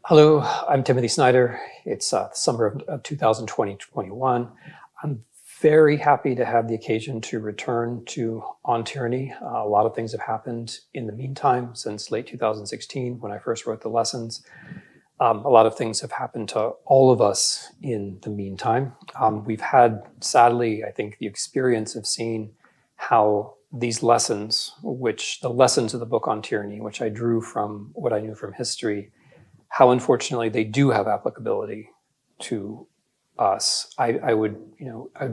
Hello, I'm Timothy Snyder. It's the summer of 2020-21. I'm very happy to have the occasion to return to On Tyranny. A lot of things have happened in the meantime since late 2016 when I first wrote the lessons. A lot of things have happened to all of us in the meantime. We've had, sadly, I think, the experience of seeing how these lessons, the lessons of the book On Tyranny, which I drew from what I knew from history, how unfortunately they do have applicability to us. I would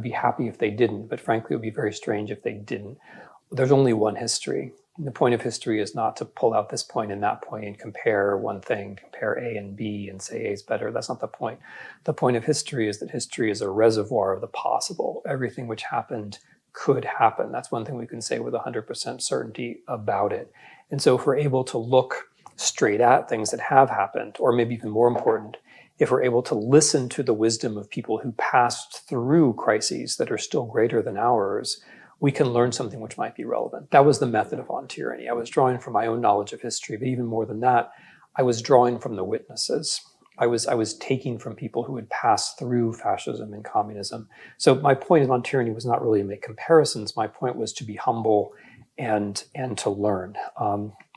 be happy if they didn't, but frankly, it would be very strange if they didn't. There's only one history. The point of history is not to pull out this point and that point and compare one thing, compare A and B and say A is better. That's not the point. The point of history is that history is a reservoir of the possible. Everything which happened could happen. That's one thing we can say with 100% certainty about it. And so if we're able to look straight at things that have happened, or maybe even more important, if we're able to listen to the wisdom of people who passed through crises that are still greater than ours, we can learn something which might be relevant. That was the method of On Tyranny. I was drawing from my own knowledge of history, but even more than that, I was drawing from the witnesses. I was taking from people who had passed through fascism and communism. So my point of On Tyranny was not really to make comparisons. My point was to be humble and to learn.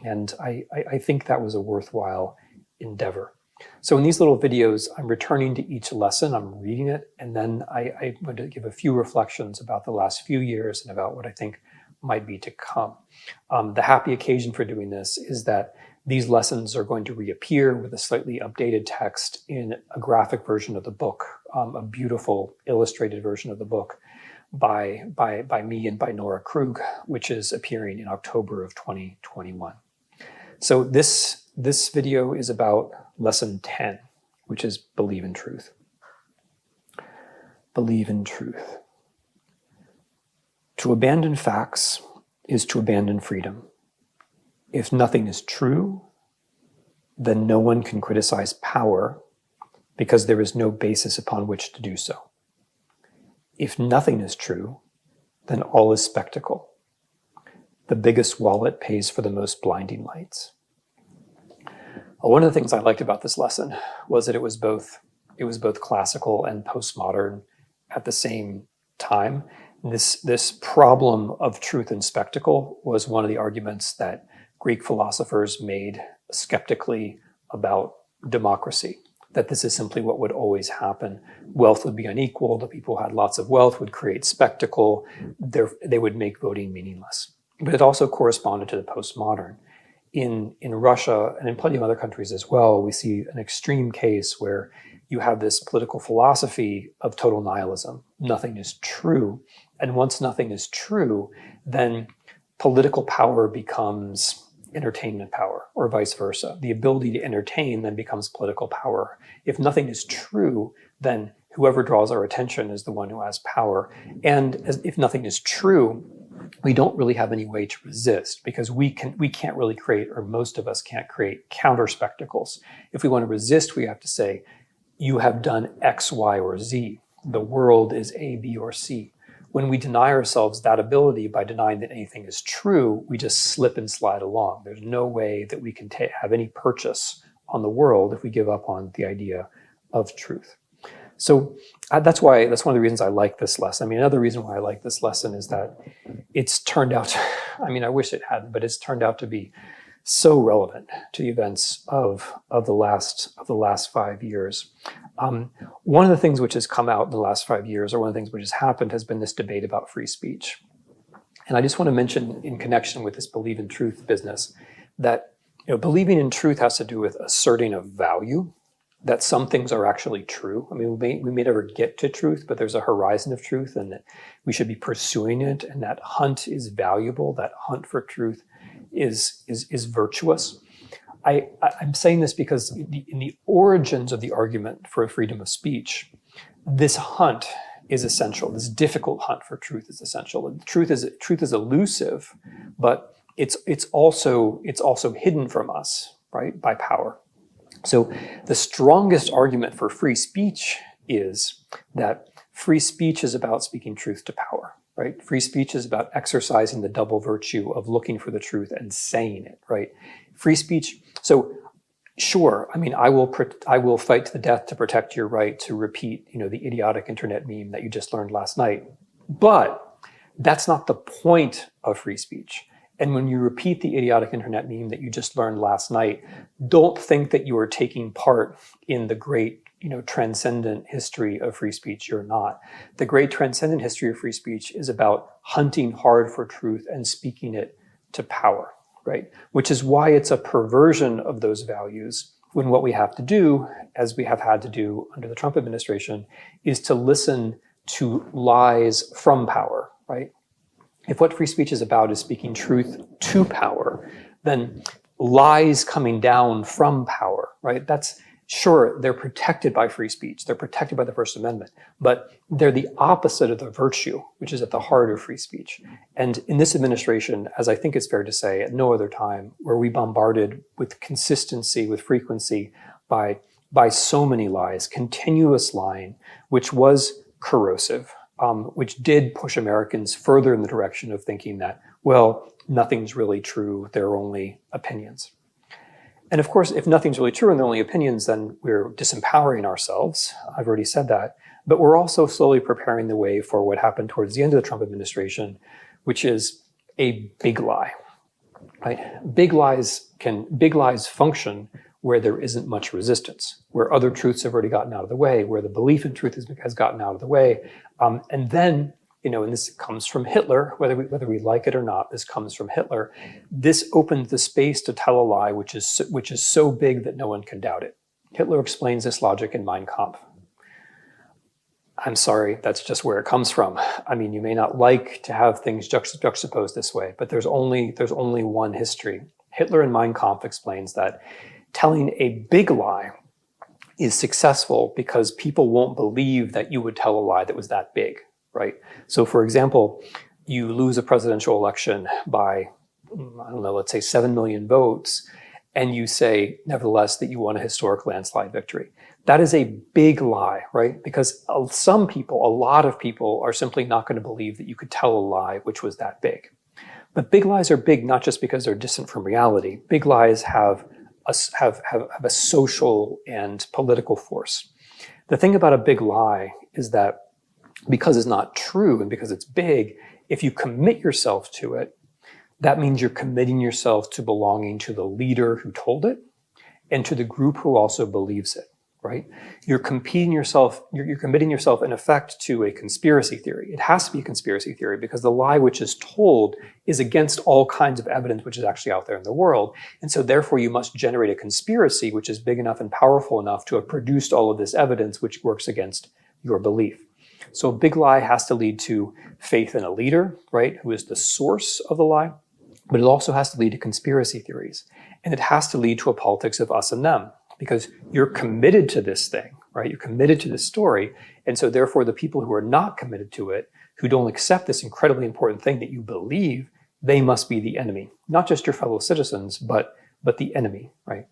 And I think that was a worthwhile endeavor. So in these little videos, I'm returning to each lesson, I'm reading it, and then I'm going to give a few reflections about the last few years and about what I think might be to come. The happy occasion for doing this is that these lessons are going to reappear with a slightly updated text in a graphic version of the book, a beautiful illustrated version of the book by me and by Nora Krug, which is appearing in October of 2021. So this video is about lesson 10, which is believe in truth. Believe in truth. To abandon facts is to abandon freedom. If nothing is true, then no one can criticize power because there is no basis upon which to do so. If nothing is true, then all is spectacle. The biggest wallet pays for the most blinding lights. One of the things I liked about this lesson was that it was both classical and postmodern at the same time. This problem of truth and spectacle was one of the arguments that Greek philosophers made skeptically about democracy, that this is simply what would always happen. Wealth would be unequal. The people who had lots of wealth would create spectacle. They would make voting meaningless. But it also corresponded to the postmodern. In Russia and in plenty of other countries as well, we see an extreme case where you have this political philosophy of total nihilism. Nothing is true. And once nothing is true, then political power becomes entertainment power, or vice versa. The ability to entertain then becomes political power. If nothing is true, then whoever draws our attention is the one who has power. And if nothing is true, we don't really have any way to resist, because we can't really create, or most of us can't create, counter spectacles. If we want to resist, we have to say, you have done X, Y, or Z. The world is A, B, or C. When we deny ourselves that ability by denying that anything is true, we just slip and slide along. There's no way that we can have any purchase on the world if we give up on the idea of truth. So that's one of the reasons I like this lesson. I mean, another reason why I like this lesson is that it's turned out, I mean, I wish it hadn't, but it's turned out to be so relevant to the events of the last 5 years. One of the things which has come out in the last 5 years, or one of the things which has happened, has been this debate about free speech. And I just want to mention, in connection with this believe in truth business, that believing in truth has to do with asserting a value, that some things are actually true. I mean, we may never get to truth, but there's a horizon of truth, and that we should be pursuing it, and that hunt is valuable. That hunt for truth is virtuous. I'm saying this because in the origins of the argument for freedom of speech, this hunt is essential. This difficult hunt for truth is essential. And truth is elusive, but it's also hidden from us, right, by power. So the strongest argument for free speech is that free speech is about speaking truth to power, right? Free speech is about exercising the double virtue of looking for the truth and saying it, right? Free speech. So Sure. I mean, I will fight to the death to protect your right to repeat, the idiotic internet meme that you just learned last night. But that's not the point of free speech. And when you repeat the idiotic internet meme that you just learned last night, don't think that you are taking part in the great, transcendent history of free speech. You're not. The great transcendent history of free speech is about hunting hard for truth and speaking it to power. Right? Which is why it's a perversion of those values when what we have to do, as we have had to do under the Trump administration, is to listen to lies from power, right? If what free speech is about is speaking truth to power, then lies coming down from power, right? Sure, they're protected by free speech. They're protected by the First Amendment, but they're the opposite of the virtue, which is at the heart of free speech. And in this administration, as I think it's fair to say, at no other time were we bombarded with consistency, with frequency by so many lies, continuous lying, which was corrosive, which did push Americans further in the direction of thinking that, well, nothing's really true, they're only opinions. And of course, if nothing's really true and they're only opinions, then we're disempowering ourselves. I've already said that. But we're also slowly preparing the way for what happened towards the end of the Trump administration, which is a big lie. Right? Big lies function where there isn't much resistance, where other truths have already gotten out of the way, where the belief in truth has gotten out of the way. And then, and this comes from Hitler, whether we like it or not, this comes from Hitler. This opened the space to tell a lie which is so big that no one can doubt it. Hitler explains this logic in Mein Kampf. I'm sorry, that's just where it comes from. I mean, you may not like to have things juxtaposed this way, but there's only one history. Hitler in Mein Kampf explains that telling a big lie is successful because people won't believe that you would tell a lie that was that big. Right. So, for example, you lose a presidential election by, let's say 7 million votes, and you say, nevertheless, that you won a historic landslide victory. That is a big lie, right? Because a lot of people are simply not going to believe that you could tell a lie which was that big. But big lies are big not just because they're distant from reality. Big lies have a social and political force. The thing about a big lie is that because it's not true and because it's big, if you commit yourself to it, that means you're committing yourself to belonging to the leader who told it and to the group who also believes it, right? You're committing yourself in effect to a conspiracy theory. It has to be a conspiracy theory because the lie which is told is against all kinds of evidence which is actually out there in the world. And so therefore you must generate a conspiracy which is big enough and powerful enough to have produced all of this evidence which works against your belief. So a big lie has to lead to faith in a leader, right, who is the source of the lie, but it also has to lead to conspiracy theories. And it has to lead to a politics of us and them, because you're committed to this thing, right? You're committed to this story. And so therefore the people who are not committed to it, who don't accept this incredibly important thing that you believe, they must be the enemy. Not just your fellow citizens, but the enemy, right?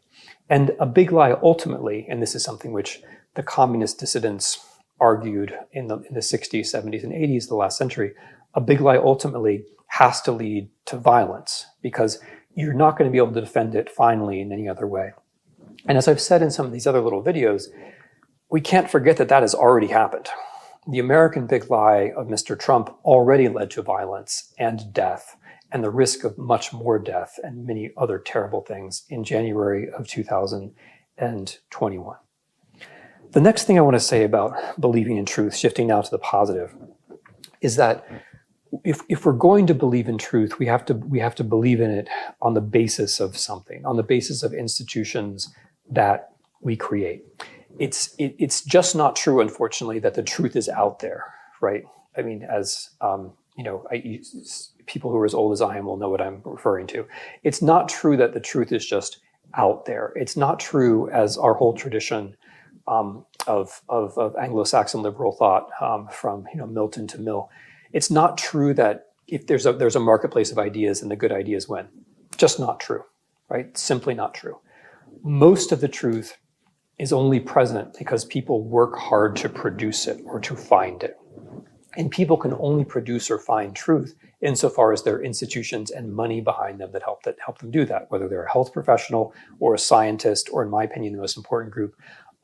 And a big lie ultimately, and this is something which the communist dissidents argued in the 60s, 70s, and 80s, the last century, a big lie ultimately has to lead to violence because you're not going to be able to defend it finally in any other way. And as I've said in some of these other little videos, we can't forget that has already happened. The American big lie of Mr. Trump already led to violence and death and the risk of much more death and many other terrible things in January of 2021. The next thing I want to say about believing in truth, shifting now to the positive, is that if we're going to believe in truth, we have to believe in it on the basis of something, on the basis of institutions that we create. It's just not true, unfortunately, that the truth is out there, right? I mean, as people who are as old as I am will know what I'm referring to. It's not true that the truth is just out there. It's not true, as our whole tradition of Anglo-Saxon liberal thought, from Milton to Mill. It's not true that if there's a marketplace of ideas and the good ideas win. Just not true, right? Simply not true. Most of the truth is only present because people work hard to produce it or to find it. And people can only produce or find truth insofar as there are institutions and money behind them that help them do that, whether they're a health professional or a scientist, or in my opinion, the most important group,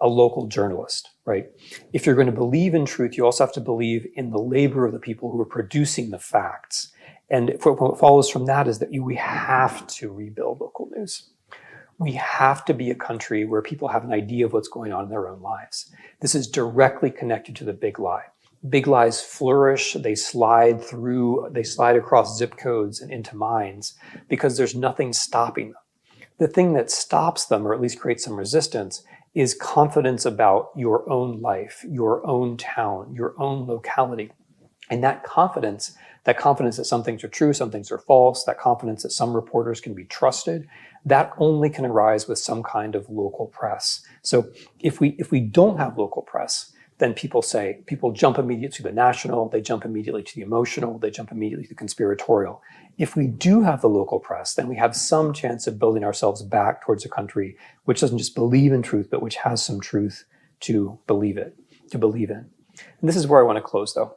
a local journalist, right? If you're going to believe in truth, you also have to believe in the labor of the people who are producing the facts. And what follows from that is that we have to rebuild local news. We have to be a country where people have an idea of what's going on in their own lives. This is directly connected to the big lie. Big lies flourish, they slide across zip codes and into minds because there's nothing stopping them. The thing that stops them, or at least creates some resistance, is confidence about your own life, your own town, your own locality. And that confidence that some things are true, some things are false, that confidence that some reporters can be trusted, that only can arise with some kind of local press. So if we don't have local press, then people jump immediately to the national, they jump immediately to the emotional, they jump immediately to the conspiratorial. If we do have the local press, then we have some chance of building ourselves back towards a country which doesn't just believe in truth, but which has some truth to believe in. And this is where I want to close, though.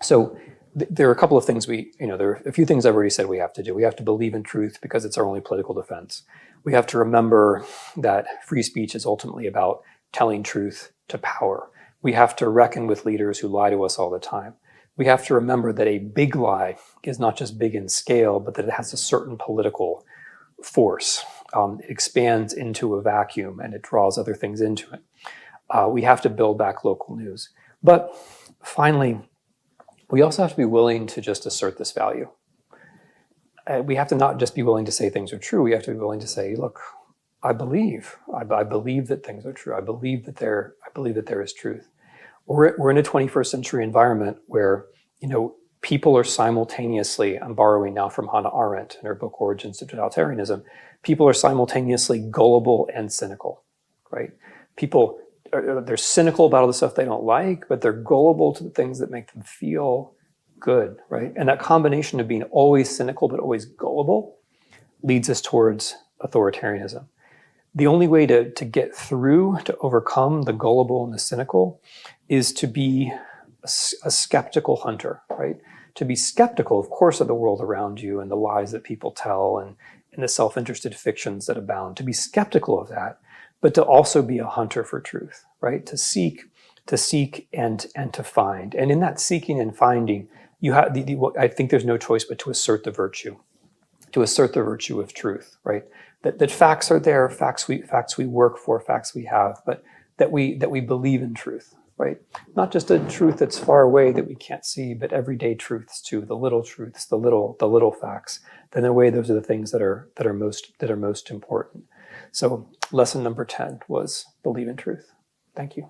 So there are a couple of things there are a few things I've already said we have to do. We have to believe in truth because it's our only political defense. We have to remember that free speech is ultimately about telling truth to power. We have to reckon with leaders who lie to us all the time. We have to remember that a big lie is not just big in scale, but that it has a certain political force. It expands into a vacuum and it draws other things into it. We have to build back local news. But finally, we also have to be willing to just assert this value. We have to not just be willing to say things are true. We have to be willing to say, look, I believe that things are true. I believe that there is truth. We're in a 21st century environment where, people are simultaneously, I'm borrowing now from Hannah Arendt in her book Origins of Totalitarianism, people are simultaneously gullible and cynical, right? People, they're cynical about all the stuff they don't like, but they're gullible to the things that make them feel good, right? And that combination of being always cynical but always gullible leads us towards authoritarianism. The only way to get through, to overcome the gullible and the cynical, is to be a skeptical hunter, right? To be skeptical, of course, of the world around you and the lies that people tell and the self-interested fictions that abound. To be skeptical of that, but to also be a hunter for truth, right? To seek and to find. And in that seeking and finding, I think there's no choice but to assert the virtue of truth, right? That facts are there, facts we work for, facts we have, but that we believe in truth, right? Not just a truth that's far away that we can't see, but everyday truths too, the little truths, the little facts. Then in a way, those are the things that are most important. So lesson number 10 was believe in truth. Thank you.